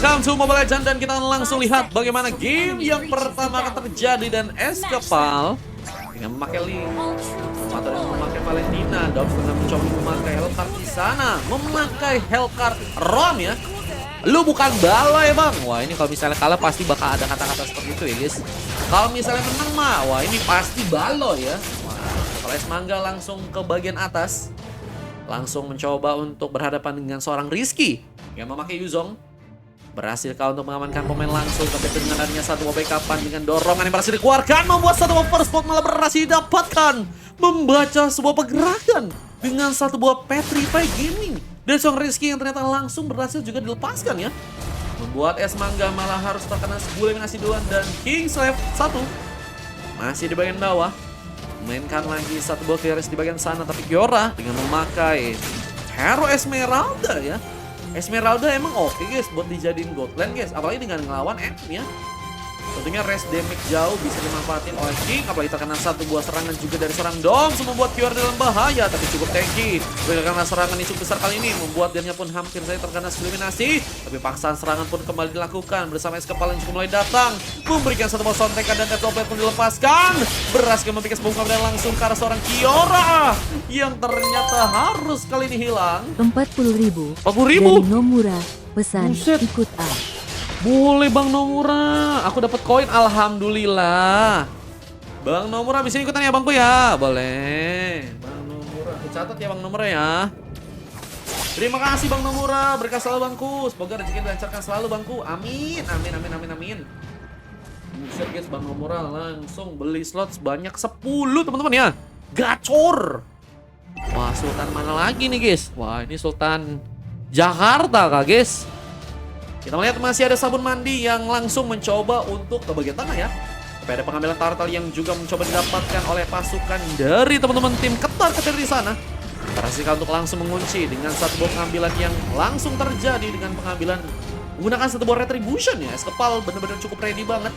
Welcome to Mobile Legends dan kita akan langsung lihat bagaimana game yang pertama akan terjadi dan Escapal dengan memakai Link atau dengan memakai Valentina. Dobbs dengan mencoba memakai Hellcard di sana, memakai Hellcard Rom ya. Lu bukan balo ya bang. Wah ini kalau misalnya kalah pasti bakal ada kata-kata seperti itu ya guys. Kalau misalnya menang mah, wah ini pasti balo ya. Wah, kalau Esmangga langsung ke bagian atas, langsung mencoba untuk berhadapan dengan seorang Rizky yang memakai Yuzong. Berhasil kau untuk mengamankan pemain langsung, tapi dengan adanya satu backupan dengan dorongan yang berhasil dikeluarkan, membuat satu first spot malah berhasil didapatkan. Membaca sebuah pergerakan dengan satu buah Petrify Gaming dan seorang Rizky yang ternyata langsung berhasil juga dilepaskan ya. Membuat Esmangga malah harus terkena sebuah eliminasi duluan dan Kingslave 1 masih di bagian bawah. Mainkan lagi satu buah clearance di bagian sana, tapi Kiora dengan memakai Hero Esmeralda ya. Esmeralda emang oke guys buat dijadiin gold lane guys, apalagi dengan ngelawan M ya. Tentunya rest damage jauh bisa dimanfaatin oleh King, apalagi terkena satu buah serangan juga dari seorang Doms, membuat Kiora dalam bahaya, tapi cukup tanky. Karena serangan yang cukup besar kali ini membuat dirinya pun hampir saja terkena eliminasi, tapi paksaan serangan pun kembali dilakukan bersama Escapal yang cukup mulai datang, memberikan satu buah sontekan dan Death Oplet pun dilepaskan. Berhasil memikir sebuah dan langsung ke arah seorang Kiora yang ternyata harus kali ini hilang. 40.000 40.000 dari Nomura, pesan Buset. ikut A. Boleh Bang Nomura, aku dapat koin alhamdulillah. Bang Nomura bisa ikutan ya Bangku ya? Boleh. Bang Nomura, dicatat ya Bang Nomura ya. Terima kasih Bang Nomura, berkah selalu Bangku. Semoga rezeki dilancarkan selalu Bangku. Amin, amin, amin, amin, amin. Buset guys, Bang Nomura langsung beli slot sebanyak 10 teman-teman ya. Gacor. Wah, Sultan mana lagi nih guys? Wah, ini Sultan Jakarta kah guys? Kita melihat masih ada sabun mandi yang langsung mencoba untuk ke bagian tengah ya. Tapi ada pengambilan turtle yang juga mencoba didapatkan oleh pasukan dari teman-teman tim ketar-ketir di sana. Berhasil untuk langsung mengunci dengan satu buah pengambilan yang langsung terjadi dengan pengambilan menggunakan satu buah retribution ya. Escapal benar-benar cukup ready banget.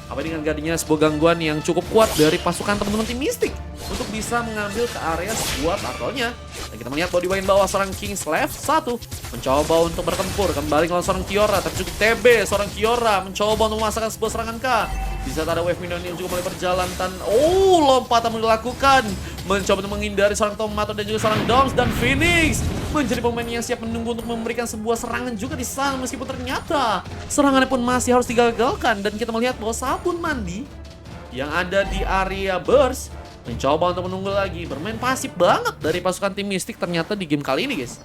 Apa dengan gadinya sebuah gangguan yang cukup kuat dari pasukan teman-teman tim Mystic untuk bisa mengambil ke area sebuah turtle-nya. Dan kita melihat bahwa di bagian bawah seorang Kingslave 1 mencoba untuk bertempur kembali melawan seorang Kiora, tapi cukup TB. Seorang Kiora mencoba untuk memasakkan sebuah serangan K. Di saat ada wave minion yang juga mulai berjalan dan lompatan dilakukan, mencoba untuk menghindari seorang Tomato dan juga seorang Doms, dan Phoenix menjadi pemain yang siap menunggu untuk memberikan sebuah serangan juga di sana, meskipun ternyata serangannya pun masih harus digagalkan. Dan kita melihat bahwa sabun mandi yang ada di area burst mencoba untuk menunggu lagi, bermain pasif banget dari pasukan tim Mystic ternyata di game kali ini guys.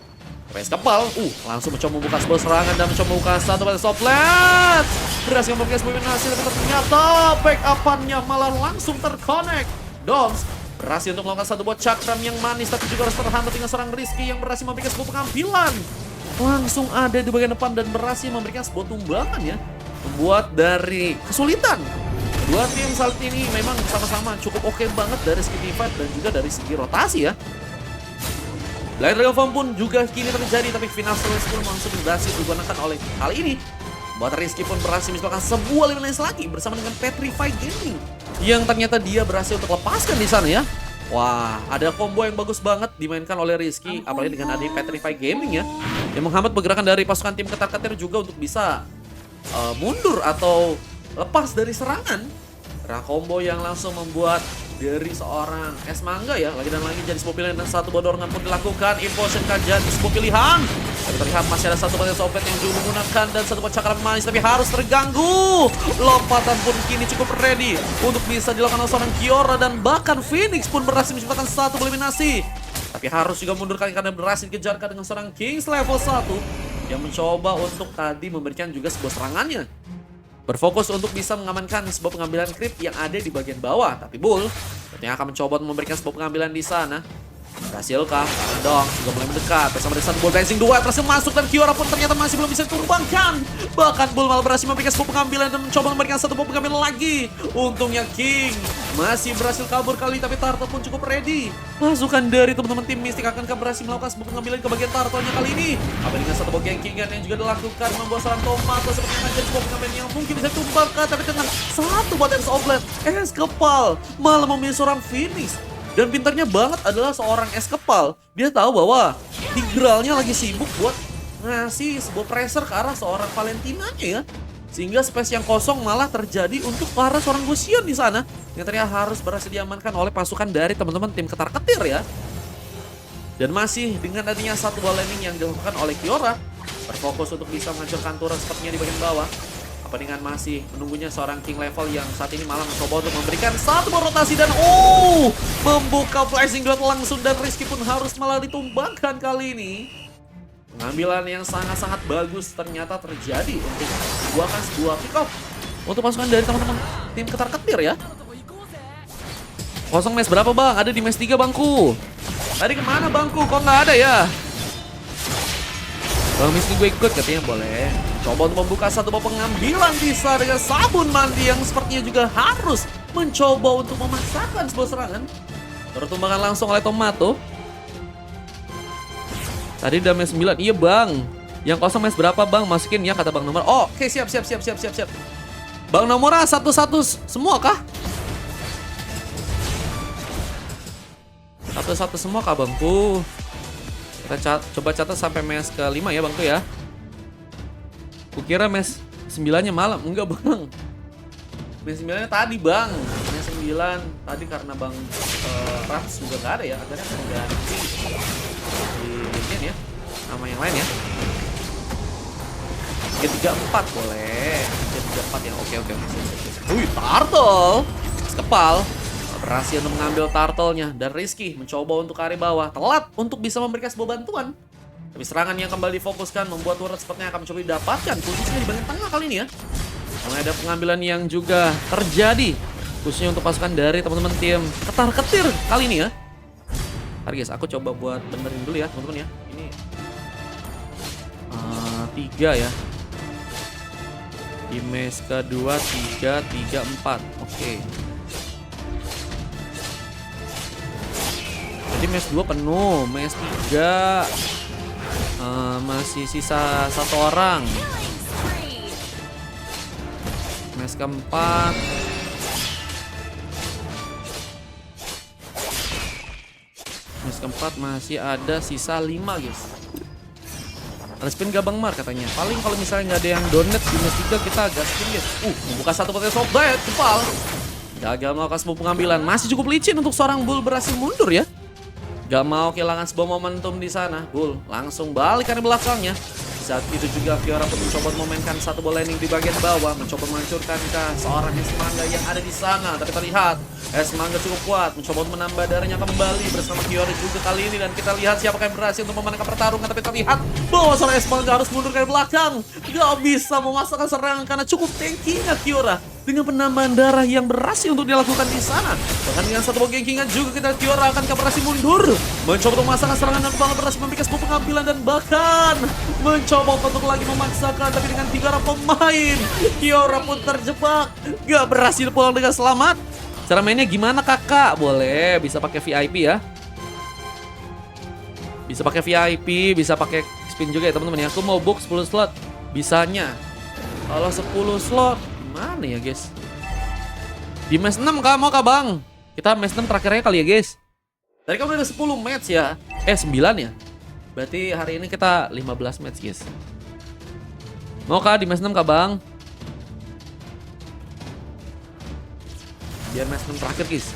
Escapal langsung mencoba membuka sebuah serangan dan mencoba membuka satu pada Soplet. Berhasil membuka sebuah eliminasi, tapi ternyata backupannya malah langsung terconnect. Doms berhasil untuk melakukan satu buat cakram yang manis, tapi juga harus terhambat dengan seorang Rizky yang berhasil memberikan sebuah pengambilan. Langsung ada di bagian depan dan berhasil memberikan sebuah tumbangan ya. Membuat dari kesulitan dua tim saat ini memang sama-sama cukup oke banget dari segi divide dan juga dari segi rotasi ya. Blind Dragon Form pun juga kini terjadi, tapi final stage pun langsung berhasil digunakan oleh kali ini. Buat Rizky pun berhasil melakukan sebuah eliminasi lagi bersama dengan Petrify Gaming yang ternyata dia berhasil untuk lepaskan di sana ya. Wah, ada combo yang bagus banget dimainkan oleh Rizky, apalagi dengan adik Petrify Gaming ya, yang menghambat pergerakan dari pasukan tim ketar-ketir juga untuk bisa mundur atau lepas dari serangan. Karena combo yang langsung membuat dari seorang Esmangga ya lagi dan lagi jadi sebuah pilihan, dan satu buah dorongan pun dilakukan. Impulsion kan jadi sebuah pilihan, tapi terlihat masih ada satu buah Soplet yang juga menggunakan dan satu buah cakram manis, tapi harus terganggu. Lompatan pun kini cukup ready untuk bisa dilakukan oleh seorang Kiora, dan bahkan Phoenix pun berhasil menciptakan satu eliminasi, tapi harus juga mundur karena berhasil dikejarkan dengan seorang Kings level 1 yang mencoba untuk tadi memberikan juga sebuah serangannya. Berfokus untuk bisa mengamankan sebuah pengambilan creep yang ada di bagian bawah. Tapi Bull tentunya akan mencoba untuk memberikan sebuah pengambilan di sana. Berhasilkah? Karena dong juga mulai mendekat bersama dengan Bull Blazing 2 berhasil masuk, dan Kiora pun ternyata masih belum bisa ditumbangkan. Bahkan Bull malah berhasil memberikan sebuah pengambilan dan mencoba memberikan satu buah pengambilan lagi. Untungnya King masih berhasil kabur kali, tapi Turtle pun cukup ready. Pasukan dari teman-teman tim Mystic akankah berhasil melakukan sebuah pengambilan ke bagian Turtle-nya kali ini? Apa dengan satu buah gankingan yang juga dilakukan membuat seorang Tomato sepertinya menjadi sebuah pengambilan yang mungkin bisa ditumbangkan, tapi dengan satu buat Escapal, Escapal malah memilih seorang Phoenix. Dan pintarnya banget adalah seorang Escapal, dia tahu bahwa Tigralnya lagi sibuk buat ngasih sebuah pressure ke arah seorang Valentina ya. Sehingga space yang kosong malah terjadi untuk para seorang Gusion di sana. Yang ternyata harus berhasil diamankan oleh pasukan dari teman-teman tim ketar-ketir ya. Dan masih dengan adanya satu ball landing yang dilakukan oleh Kiora. Berfokus untuk bisa menghancurkan turret sepertinya di bagian bawah. Apa dengan masih menunggunya seorang King level yang saat ini malah mencoba untuk memberikan satu ball rotasi. Dan membuka flashing dot langsung dan Rizky pun harus malah ditumbangkan kali ini. Pengambilan yang sangat-sangat bagus ternyata terjadi untuk membuahkan sebuah pick off untuk pasukan dari teman-teman tim ketar-ketir ya. Kosong match berapa bang? Ada di match 3 bangku. Tadi kemana bangku? Kok nggak ada ya? Bang Miskin gue ikut katanya boleh. Coba untuk membuka satu pengambilan bisa dengan sabun mandi yang sepertinya juga harus mencoba untuk memaksakan sebuah serangan. Tertumbangkan langsung oleh Tomato. Tadi udah match 9, iya bang. Yang kosong match berapa bang? Masukin ya kata Bang Nomor. Oh, oke siap. Bang Nomora satu-satu semua kah? Satu-satu semua kah bangku? Kita coba catat sampai match ke-5 ya bangku ya. Kukira match 9-nya malam, enggak bang. Match 9-nya tadi bang. Match 9 tadi karena bang Rams juga nggak ada ya. Akhirnya ganti ya, sama yang lain ya. 3-4 boleh. 3-4 ya. Oke. Wih, turtle. Kepal. Berhasil untuk mengambil turtle-nya dan Rizky mencoba untuk ke area bawah. Telat untuk bisa memberikan sebuah bantuan. Tapi serangan yang kembali difokuskan membuat turret sepertinya akan mencoba didapatkan. Khususnya di bagian tengah kali ini ya. Karena ada pengambilan yang juga terjadi. Khususnya untuk pasukan dari teman-teman tim ketar-ketir kali ini ya. Ntar guys, aku coba buat benerin dulu ya teman-teman ya. Ini 3 ya. Di match kedua 3, 4. Oke. Jadi match 2 penuh, match 3 masih sisa 1 orang. Match keempat masih ada sisa 5 guys. Ada spin gak Bang Mar katanya? Paling kalau misalnya nggak ada yang donate di match 3 kita agak spin guys. Membuka satu potensi sobat, kepal. Gagal melakukan sebuah pengambilan. Masih cukup licin untuk seorang Bull berhasil mundur ya. Gak mau kehilangan sebuah momentum di sana. Bull langsung balik ke belakangnya. Saat itu juga Kiora pun mencoba memainkan satu ball landing di bagian bawah, mencoba menghancurkan ke seorang Esmangga yang ada di sana. Tapi terlihat Esmangga cukup kuat, mencoba menambah darahnya kembali bersama Kiora juga kali ini. Dan kita lihat siapakah yang berhasil untuk memenangkan pertarungan. Tapi terlihat bahwa seorang Esmangga harus mundur ke belakang. Gak bisa memasakkan serangan karena cukup tankinya Kiora. Dengan penambahan darah yang berhasil untuk dilakukan di sana. Bahkan dengan satu gengkingan juga kita Kiora akan berhasil mundur. Mencoba untuk memasakkan serangan dan berhasil memberikan sebuah pengambilan dan bahkan mencoba untuk lagi memaksakan. Tapi dengan 3 orang pemain, Kiora pun terjebak. Gak berhasil pulang dengan selamat. Cara mainnya gimana kakak? Boleh, bisa pakai VIP ya. Bisa pakai VIP, bisa pakai spin juga ya teman-teman ya. Aku mau book 10 slot. Bisanya. Kalau 10 slot mana ya guys? Di match 6 kah mau kah bang? Kita match 6 terakhirnya kali ya guys. Tadi kan udah ada 10 match ya. 9 ya. Berarti hari ini kita 15 match guys. Mau kah di match 6 kah bang? Biar match 6 terakhir guys.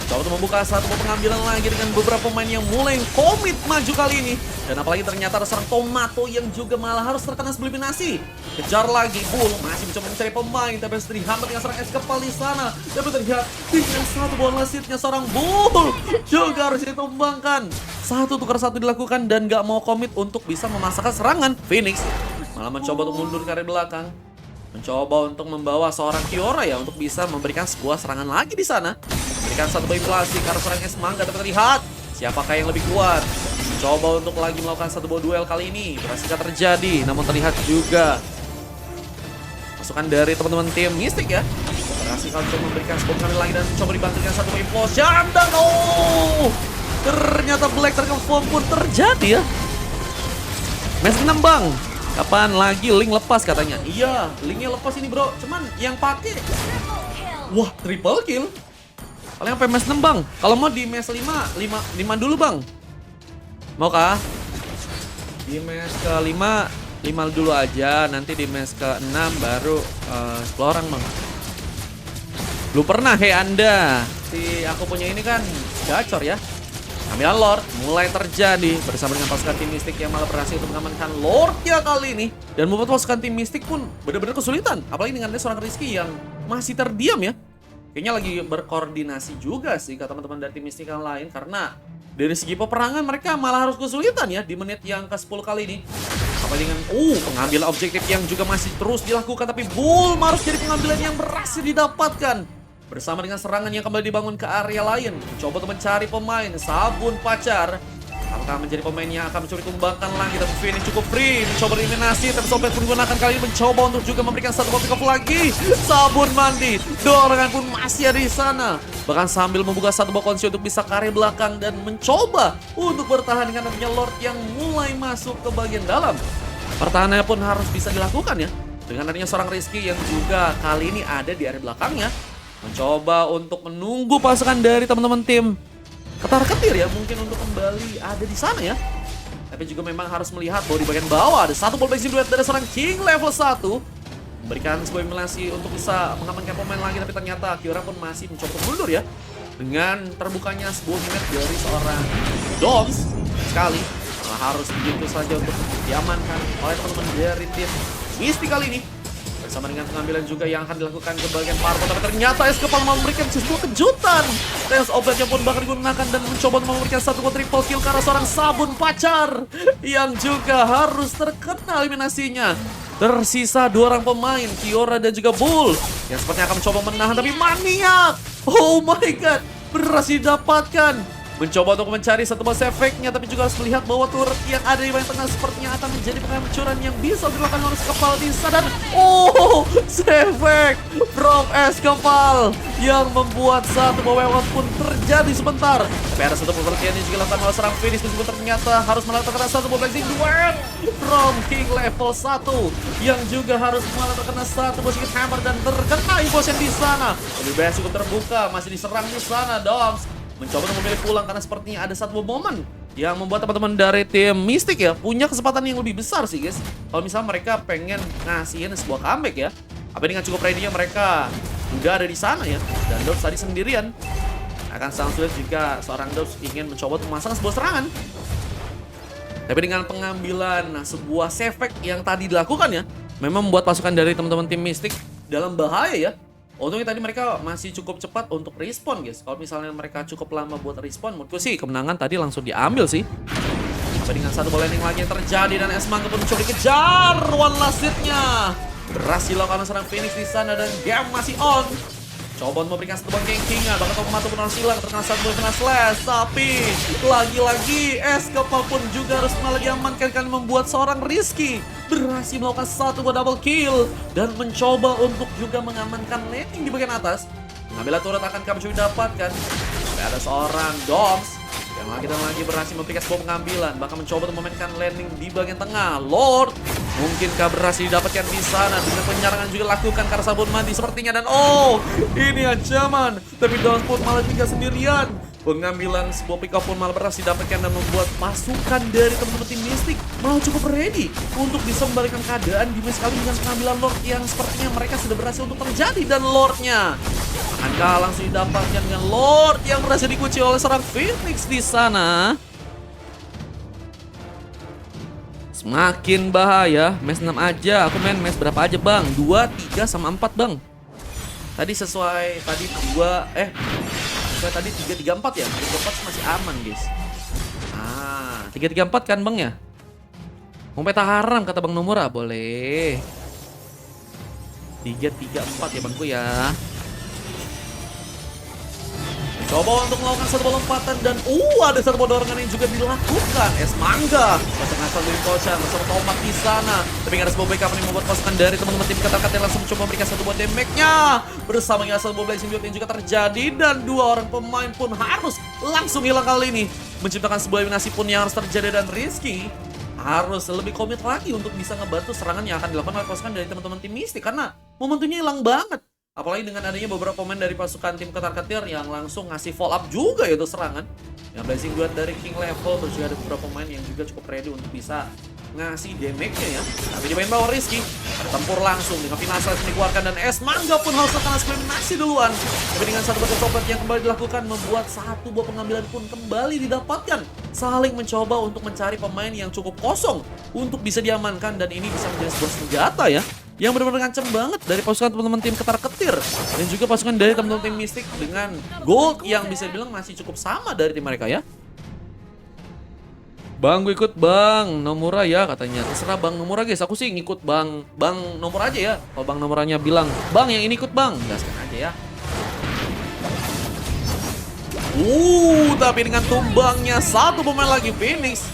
Coba untuk membuka satu pengambilan lagi dengan beberapa pemain yang mulai komit maju kali ini. Dan apalagi ternyata ada seorang Tomato yang juga malah harus terkena eliminasi. Kejar lagi, Bull masih mencoba mencari pemain, tapi harus dihambat dengan seorang es kepal di sana. Tapi terlihat dengan satu bola lasitnya seorang Bull juga harus ditumbangkan. 1 tukar 1 dilakukan dan gak mau komit untuk bisa memasakkan serangan. Phoenix malah mencoba untuk mundur ke area belakang. Mencoba untuk membawa seorang Kiora ya untuk bisa memberikan sebuah serangan lagi di sana. Memberikan satu inflasi karena seorang Esmangga, tapi terlihat siapakah yang lebih kuat. Mencoba untuk lagi melakukan satu buah duel kali ini. Berhasil terjadi, namun terlihat juga masukan dari teman-teman tim Mystic ya. Berhasil untuk memberikan sebuah pengambilan lagi dan mencoba dibantukan satu implosion. Dan ternyata Black Terconfirm pun terjadi ya. Match 6 bang. Kapan lagi link lepas katanya? Iya, linknya lepas ini bro. Cuman yang pakai, wah triple kill. Paling sampai match 6 bang. Kalau mau di match 5 dulu bang. Mau kah? Di match ke-5 5 dulu aja, nanti di match ke-6 baru 10 orang bang. Belum pernah Anda. Si aku punya ini kan gacor ya. Ambil Lord mulai terjadi bersama dengan pasukan tim mistik yang malah berhasil untuk mengamankan Lordnya kali ini. Dan membuat pasukan tim mistik pun benar-benar kesulitan. Apalagi dengan ada seorang Rizky yang masih terdiam ya. Kayaknya lagi berkoordinasi juga sih ke teman-teman dari tim mistik yang lain. Karena dari segi peperangan mereka malah harus kesulitan ya di menit yang ke-10 kali ini. Apa dengan pengambilan objektif yang juga masih terus dilakukan, tapi Bull harus jadi pengambilan yang berhasil didapatkan. Bersama dengan serangan yang kembali dibangun ke area lain, mencoba untuk mencari pemain Sabun Pacar. Apakah menjadi pemain yang akan mencuri tumbangkan lagi, tapi Vini cukup free mencoba eliminasi, tapi Sobek pun menggunakan kali ini mencoba untuk juga memberikan satu pick off lagi. Sabun mandi, dorongan pun masih ada di sana. Bahkan sambil membuka satu bawah kunci untuk bisa karya belakang dan mencoba untuk bertahan dengan adanya Lord yang mulai masuk ke bagian dalam. Pertahanannya pun harus bisa dilakukan ya. Dengan adanya seorang Rizky yang juga kali ini ada di area belakangnya. Mencoba untuk menunggu pasukan dari teman-teman tim ketar-ketir ya, mungkin untuk kembali ada di sana ya. Tapi juga memang harus melihat bahwa di bagian bawah ada satu ball basic duet dari seorang King level 1. Memberikan sebuah eliminasi untuk bisa mengamankan pemain lagi, tapi ternyata Kiora pun masih mencoba mundur ya. Dengan terbukanya sebuah minute dari seorang Doms sekali, harus begitu saja untuk diamankan oleh teman-teman dari tim Misty kali ini. Bersama dengan pengambilan juga yang akan dilakukan ke bagian Parko, tapi ternyata Escapal memberikan sebuah kejutan. Tes obatnya pun bakal digunakan dan mencoba memberikan satu triple kill ke arah seorang Sabun Pacar yang juga harus terkena eliminasinya. Tersisa 2 orang pemain, Kiora dan juga Bull, yang sepertinya akan mencoba menahan, tapi Maniak, oh my god, berhasil didapatkan. Mencoba untuk mencari satu bus efeknya, tapi juga harus melihat bahwa turret yang ada di bagian tengah sepertinya akan menjadi penghancuran yang bisa dilakukan oleh Escapal di sana. Dan Sefek from Escapal yang membuat satu bawah pun terjadi sebentar. Tapi ada satu pengertian yang juga dilakukan oleh serang finish, meskipun ternyata harus melakukan satu ball blazing duet from King level 1 yang juga harus melakukan satu ball hammer dan terkena impulsion di sana. Lebih baik cukup terbuka, masih diserang di sana. Doms mencoba untuk memilih pulang karena sepertinya ada satu momen yang membuat teman-teman dari tim Mystic ya punya kesempatan yang lebih besar sih guys. Kalau misalnya mereka pengen ngasihin sebuah comeback ya. Apa dengan cukup ready-nya mereka udah ada di sana ya. Dan Dobbs tadi sendirian. Akan sangat sulit jika seorang Dobbs ingin mencoba untuk memasang sebuah serangan. Tapi dengan pengambilan sebuah sefek yang tadi dilakukan ya, memang membuat pasukan dari teman-teman tim Mystic dalam bahaya ya. Untungnya tadi mereka masih cukup cepat untuk respon guys. Kalau misalnya mereka cukup lama buat respon, menurutku sih kemenangan tadi langsung diambil sih. Tapi dengan satu ball landing lagi yang terjadi dan Esmangga pun mencoba dikejar one last hit-nya. Berhasil lakukan serang Phoenix di sana dan game masih on. Coba memberikan satu ball king-nya, bahkan Tokomato pun harus hilang terkena satu ball kena slash. Tapi lagi-lagi Escapal pun juga harus lagi amankan karena membuat seorang Rizky berhasil melakukan satu double kill dan mencoba untuk juga mengamankan landing di bagian atas. Mengambil turret akan kami coba dapatkan. Tapi ada seorang Doms yang lagi dan lagi berhasil memberikan sebuah pengambilan, bahkan mencoba untuk memainkan landing di bagian tengah. Lord mungkinkah berhasil didapatkan di sana dengan penyerangan juga lakukan karena Sabun mati sepertinya. Dan ini ancaman, tapi Doms pun malah tinggal sendirian. Pengambilan sebuah pick up pun malah berhasil didapatkan dan membuat pasukan dari teman-teman tim Mystic malah cukup ready untuk bisa membalikkan keadaan di match kali dengan pengambilan Lord yang sepertinya mereka sudah berhasil untuk terjadi. Dan Lordnya akankah langsung didapatkan dengan Lord yang berhasil dikunci oleh seorang Phoenix di sana. Semakin bahaya. Match 6 aja, aku main match berapa aja bang? 2, 3, sama 4 bang. Tadi sesuai tadi 3, 3, 4 ya. 3, 4 masih aman guys. 3, 3, 4 kan bang ya. Mau peta haram kata Bang Nomura, boleh. 3, 3, 4 ya bangku ya. Coba untuk melakukan satu lompatan dan ada serbu dorongan yang juga dilakukan. Esmangga masuk asal dari Kochan bersama Tomat di sana. Tapi ada sebuah backup yang membuat pasukan dari teman-teman tim kata-kata yang langsung mencoba memberikan satu buat damage-nya. Bersama dengan asal blazing build yang juga terjadi dan 2 orang pemain pun harus langsung hilang kali ini. Menciptakan sebuah eliminasi pun yang harus terjadi dan Rizky harus lebih komit lagi untuk bisa ngebantu serangan yang akan dilakukan oleh pasukan dari teman-teman tim Mystic karena momentumnya hilang banget. Apalagi dengan adanya beberapa pemain dari pasukan tim ketar-ketir yang langsung ngasih follow up juga yaitu serangan. Yang blazing duet dari King level, terus juga ada beberapa pemain yang juga cukup ready untuk bisa ngasih damage-nya ya. Tapi di bagian bawah Rizky bertempur langsung dengan final slash dikeluarkan dan Es Mangga pun harus terkena eliminasi duluan. Tapi dengan satu batu copet yang kembali dilakukan membuat satu buah pengambilan pun kembali didapatkan. Saling mencoba untuk mencari pemain yang cukup kosong untuk bisa diamankan dan ini bisa menjadi sebuah senjata ya yang benar-benar ngancem banget dari pasukan teman-teman tim ketar-ketir dan juga pasukan dari teman-teman tim Mystic dengan gold yang bisa dibilang masih cukup sama dari tim mereka ya. Bang, gue ikut Bang Nomura ya katanya. Terserah Bang Nomura guys, aku sih ngikut Bang Nomura aja ya. Kalau Bang Nomuranya bilang, Bang yang ini ikut Bang, gaskan aja ya. Tapi dengan tumbangnya satu pemain lagi Phoenix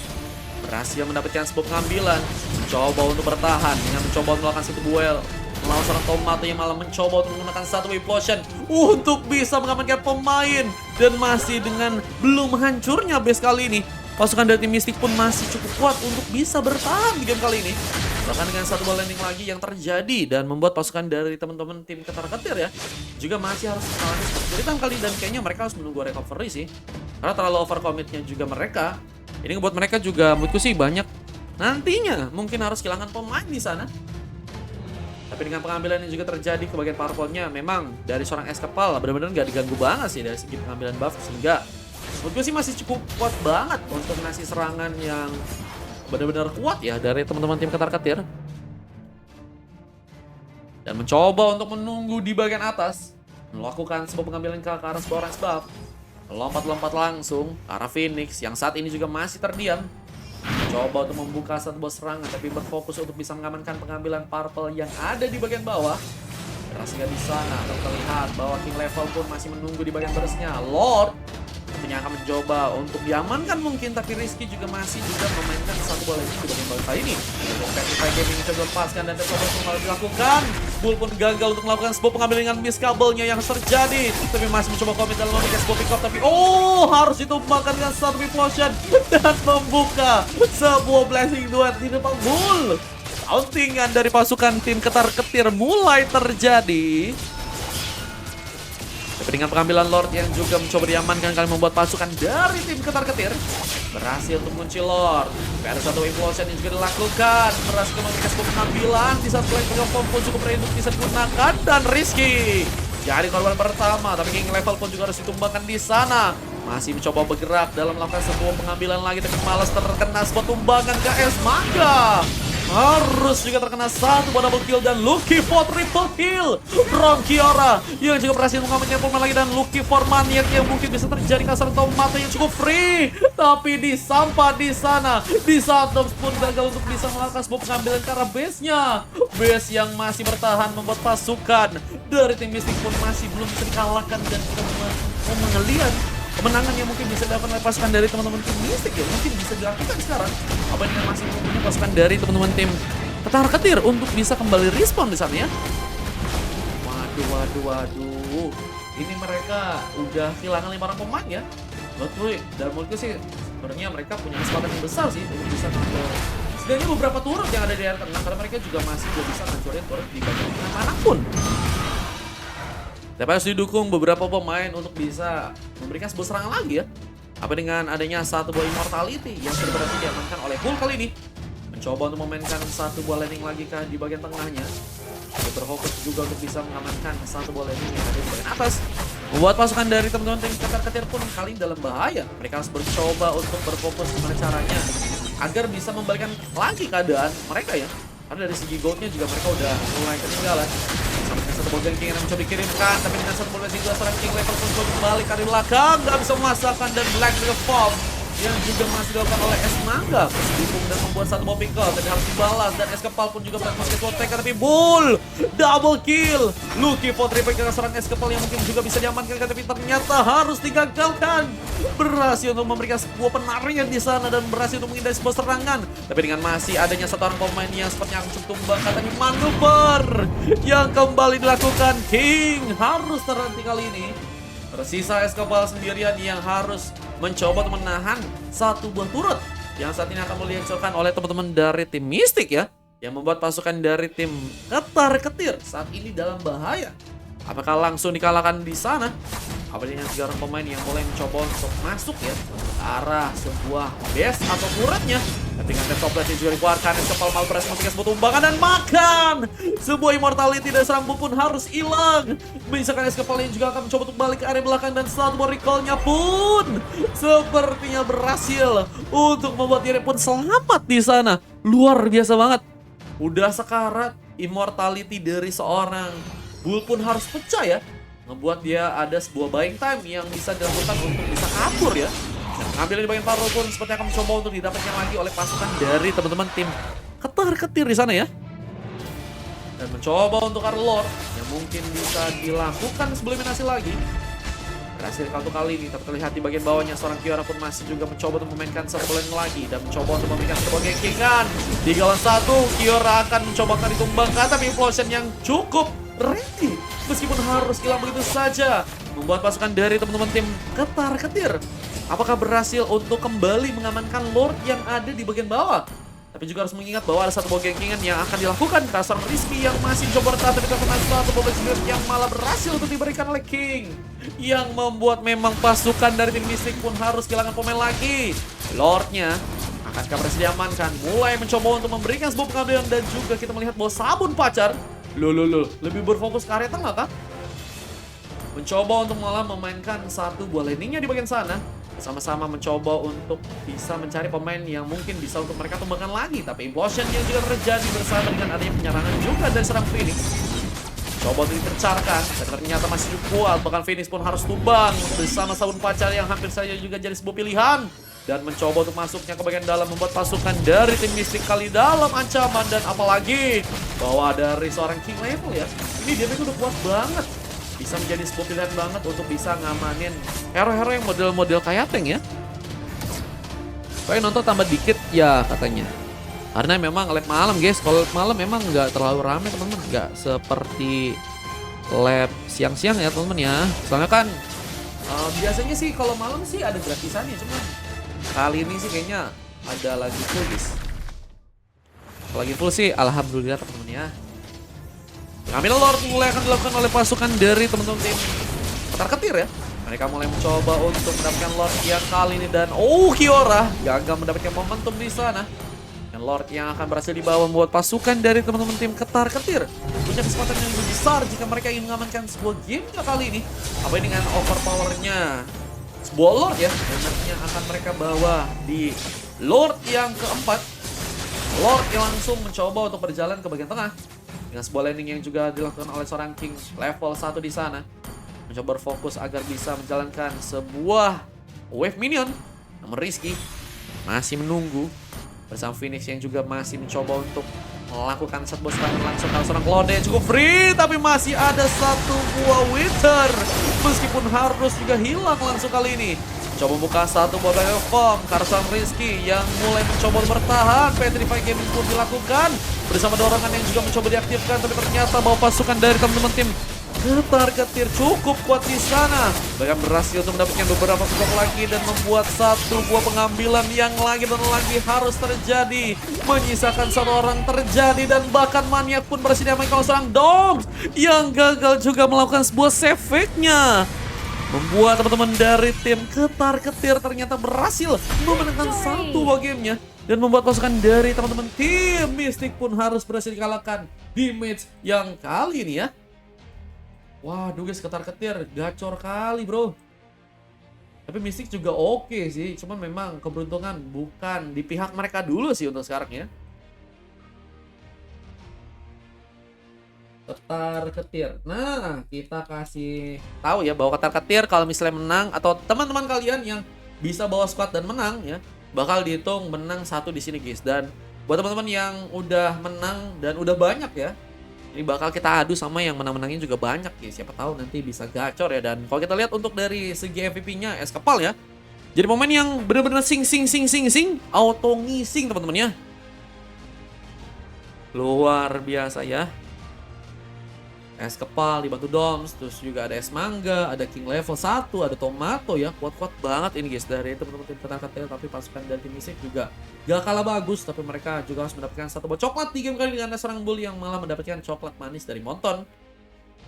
berhasil mendapatkan sebuah pengambilan. Mencoba untuk bertahan dengan mencoba untuk melakukan satu duel melawan seorang Tomato yang malah mencoba untuk menggunakan satu Implosion untuk bisa mengamankan pemain. Dan masih dengan belum hancurnya base kali ini, pasukan dari tim Mystic pun masih cukup kuat untuk bisa bertahan di game kali ini. Bahkan dengan satu ball landing lagi yang terjadi dan membuat pasukan dari teman-teman tim ketar-ketir ya juga masih harus mengalami kesulitan kali, dan kayaknya mereka harus menunggu recovery sih. Karena terlalu overcommitnya juga mereka. Ini membuat mereka juga menurutku sih banyak nantinya mungkin harus kehilangan pemain di sana. Tapi dengan pengambilan yang juga terjadi ke bagian powerpoint-nya, memang dari seorang Escapal benar-benar nggak diganggu banget sih dari segi pengambilan buff, sehingga menurut gue sih masih cukup kuat banget untuk ngasih serangan yang benar-benar kuat ya dari teman-teman tim ketar-ketir. Dan mencoba untuk menunggu di bagian atas, melakukan sebuah pengambilan ke arah sebuah orange buff. Lompat-lompat langsung ke arah Phoenix yang saat ini juga masih terdiam. Coba untuk membuka satu bos serangan tapi berfokus untuk bisa mengamankan pengambilan purple yang ada di bagian bawah. Berhasil di sana, terlihat bahwa King Level pun masih menunggu di bagian barisnya. Lord tentunya akan mencoba untuk diamankan mungkin, tapi Rizky juga masih memainkan satu bola ini di bagian bawah kali ini. Petrify Gaming mencoba lepaskan dan tercoba untuk malah dilakukan. Bull pun gagal untuk melakukan sebuah pengambilan dengan miss kabelnya yang terjadi, tapi masih mencoba komit dalam memiliki sebuah pick up, tapi harus ditumbangkan dengan satu Implosion dan membuka sebuah blessing duet di depan Bull. Countingan dari pasukan tim ketar-ketir mulai terjadi. Tapi dengan pengambilan Lord yang juga mencoba diamankan kali membuat pasukan dari tim ketar-ketir berhasil untuk mengunci Lord. Ada satu Implosion yang juga dilakukan, berhasil memberikan sebuah pengambilan di saat flank pom pun cukup ready untuk bisa digunakan, dan Rizky jadi korban pertama, tapi King Level pun juga harus ditumbangkan di sana. Masih mencoba bergerak dalam melakukan sebuah pengambilan lagi, tapi malas terkena sebuah tumbangan ke Es Mangga. Harus juga terkena satu buah double kill dan Lucky for triple kill from Kiora yang juga berhasil mengamankan pemain lagi, dan Lucky for maniak yang mungkin bisa terjadi kasar Tomato yang cukup free, tapi disampah di sana di saat Dobbs pun gagal untuk bisa melakukan sebuah pengambilan ke arah base-nya. Base yang masih bertahan membuat pasukan dari tim Mystic pun masih belum bisa dikalahkan, dan kita melihat kemenangan yang mungkin bisa dilakukan oleh pasukan dari teman-teman tim Mystic ya mungkin bisa dilakukan sekarang. Apa yang masih menunggu pasukan dari teman-teman tim ketar-ketir untuk bisa kembali respawn di sana ya. Waduh. Ini mereka udah kehilangan 5 orang pemain ya. Menurutku sih sebenarnya mereka punya kesempatan yang besar sih untuk bisa ngambil setidaknya beberapa turret yang ada di area tengah, karena mereka juga masih belum bisa ngancurin turret di bagian tengah manapun. Tapi harus didukung beberapa pemain untuk bisa memberikan sebuah serangan lagi ya. Apa dengan adanya satu buah immortality yang sudah berhasil diamankan oleh Bull kali ini. Mencoba untuk memainkan satu buah landing lagi di bagian tengahnya. Dia berfokus juga untuk bisa mengamankan satu buah landing yang ada di bagian atas. Membuat pasukan dari teman-teman tim ketar-ketir pun kali ini dalam bahaya. Mereka harus mencoba untuk berfokus gimana caranya agar bisa membalikan lagi keadaan mereka ya. Karena dari segi goldnya juga mereka udah mulai ketinggalan. Sama dengan satu bola King yang mencoba dikirimkan, tapi dengan satu bola juga seorang King Level pun mencoba kembali ke belakang, nggak bisa memasakkan, dan Black Reform yang juga masih dilakukan oleh Es Mangga berselipung dan membuat satu bombing kill, tapi harus dibalas, dan Escapal pun juga berhasil sebuah take, tapi Bull double kill. Lucky for triple kill seorang Escapal yang mungkin juga bisa diamankan, tapi ternyata harus digagalkan. Berhasil untuk memberikan sebuah penarian di sana dan berhasil untuk menghindari sebuah serangan, tapi dengan masih adanya satu orang pemain yang sepertinya akan cukup tumbang, katanya manuver yang kembali dilakukan. King harus terhenti kali ini. Tersisa Escapal sendirian yang harus mencoba untuk menahan satu buah turret yang saat ini akan dihancurkan oleh teman-teman dari tim Mystic ya, yang membuat pasukan dari tim ketar-ketir saat ini dalam bahaya. Apakah langsung dikalahkan di sana? Apa dengan 3 orang pemain yang mulai mencoba untuk masuk ya ke arah sebuah base atau turretnya? Tapi dengan top blade juga dikeluarkan, Eskapal malah berhasil memberikan sebuah tumbangan dan makan. Sebuah immortality dan serang pun harus hilang. Misalkan Eskapal yang juga akan mencoba untuk balik ke area belakang dan satu recall-nya pun sepertinya berhasil untuk membuat diri pun selamat di sana. Luar biasa banget. Udah sekarat, immortality dari seorang Bull pun harus pecah ya. Ngebuat dia ada sebuah buying time yang bisa dilakukan untuk bisa kabur ya. Dan ngambil di bagian paru pun seperti akan mencoba untuk didapatkan lagi oleh pasukan dari teman-teman tim ketar-ketir di sana ya. Dan mencoba untuk Lord yang mungkin bisa dilakukan sebelum eliminasi lagi. Berhasil untuk kali ini, tapi terlihat di bagian bawahnya seorang Kiora pun masih juga mencoba untuk memainkan satu lane lagi dan mencoba untuk memberikan sebuah gengkingan. Di lawan satu, Kiora akan mencoba ditumbangkan, tapi implosion yang cukup ready meskipun harus hilang begitu saja, membuat pasukan dari teman-teman tim ketar-ketir apakah berhasil untuk kembali mengamankan Lord yang ada di bagian bawah. Tapi juga harus mengingat bahwa ada satu buah gengkingan yang akan dilakukan kasar Rizky yang masih coba bertahan, tapi terkena satu buah gengkingan yang malah berhasil untuk diberikan oleh King, yang membuat memang pasukan dari tim Mystic pun harus kehilangan pemain lagi. Lordnya akankah berhasil diamankan, mulai mencoba untuk memberikan sebuah pengambilan, dan juga kita melihat bahwa Sabun Pacar lebih berfokus ke area tengah kah? Mencoba untuk malah memainkan satu buah landingnya di bagian sana. Sama-sama mencoba untuk bisa mencari pemain yang mungkin bisa untuk mereka tumbangkan lagi. Tapi implosion yang juga terjadi bersama dengan adanya penyerangan juga dari serang Phoenix. Coba untuk ditercarkan, dan ternyata masih cukup kuat. Bahkan Phoenix pun harus tumbang bersama Sabun Pacar yang hampir saja juga jadi sebuah pilihan. Dan mencoba untuk masuknya ke bagian dalam, membuat pasukan dari tim Mystic kali dalam ancaman. Dan apalagi bahwa dari seorang King level ya, ini damage udah kuat banget. Bisa menjadi sebuah pilihan banget untuk bisa ngamanin hero-hero yang model-model kayak tank ya. Kayak nonton tambah dikit ya katanya. Karena memang lab malam guys, kalau lab malam memang nggak terlalu rame teman-teman. Nggak seperti lab siang-siang ya teman-teman ya. Soalnya kan biasanya sih kalau malam sih ada gratisannya, cuman kali ini sih kayaknya ada lagi full guys. Kalau lagi full sih alhamdulillah teman-teman ya. Pengambilan Lord mulai akan dilakukan oleh pasukan dari teman-teman tim ketar-ketir ya. Mereka mulai mencoba untuk mendapatkan Lord yang kali ini, dan Kiora gagal mendapatkan momentum di sana. Dan Lord yang akan berhasil dibawa membuat pasukan dari teman-teman tim ketar-ketir punya kesempatan yang lebih besar jika mereka ingin mengamankan sebuah game kali ini. Apa ini dengan overpowernya sebuah Lord ya, dan nantinya akan mereka bawa di Lord yang keempat. Lord yang langsung mencoba untuk berjalan ke bagian tengah dengan sebuah landing yang juga dilakukan oleh seorang King level 1 di sana. Mencoba berfokus agar bisa menjalankan sebuah wave minion. Namun Rizky masih menunggu bersama Phoenix yang juga masih mencoba untuk melakukan sebuah serangan langsung ke seorang Claude yang cukup free. Tapi masih ada satu buah Wither, meskipun harus juga hilang langsung kali ini. Coba buka satu buah Battle Form, Karsan Rizky yang mulai mencoba bertahan. Petrify Gaming pun dilakukan bersama dorongan yang juga mencoba diaktifkan, tapi ternyata bahwa pasukan dari teman-teman tim ketar-ketir cukup kuat di sana. Bahkan berhasil untuk mendapatkan beberapa skor lagi dan membuat satu buah pengambilan yang lagi dan lagi harus terjadi. Menyisakan satu orang terjadi, dan bahkan Maniak pun berhasil diamankan oleh seorang Doms yang gagal juga melakukan sebuah save fake-nya. Membuat teman-teman dari tim ketar-ketir ternyata berhasil memenangkan satu buah gamenya. Dan membuat pasukan dari teman-teman tim Mystic pun harus berhasil dikalahkan di match yang kali ini ya. Waduh guys, ketar-ketir gacor kali bro. Tapi Mystic juga oke sih, cuman memang keberuntungan bukan di pihak mereka dulu sih untuk sekarang ya. Ketar-ketir. Nah, kita kasih tahu ya bahwa ketar-ketir kalau misalnya menang, atau teman-teman kalian yang bisa bawa squad dan menang ya, bakal dihitung menang satu di sini guys. Dan buat teman-teman yang udah menang dan udah banyak ya, ini bakal kita adu sama yang menang-menangnya juga banyak guys. Siapa tahu nanti bisa gacor ya. Dan kalau kita lihat untuk dari segi MVP-nya Eskapal ya, jadi pemain yang bener-bener sing auto ngising teman-teman ya. Luar biasa ya. Eskapal dibantu Doms, terus juga ada Es Mangga, ada King level 1, ada Tomato ya. Kuat-kuat banget ini guys dari teman-teman tim ketar-ketir. Tapi pasukan dari tim Mystic juga gak kalah bagus, tapi mereka juga harus mendapatkan satu buah coklat di game kali ini, dengan seorang Bull yang malah mendapatkan coklat manis dari Monton.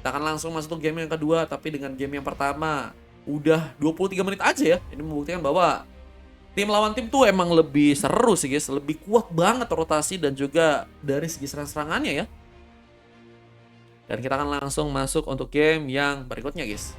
Kita akan langsung masuk ke game yang kedua, tapi dengan game yang pertama udah 23 menit aja ya. Ini membuktikan bahwa tim lawan tim tuh emang lebih seru sih guys, lebih kuat banget rotasi dan juga dari segi serang-serangannya ya. Dan kita akan langsung masuk untuk game yang berikutnya guys.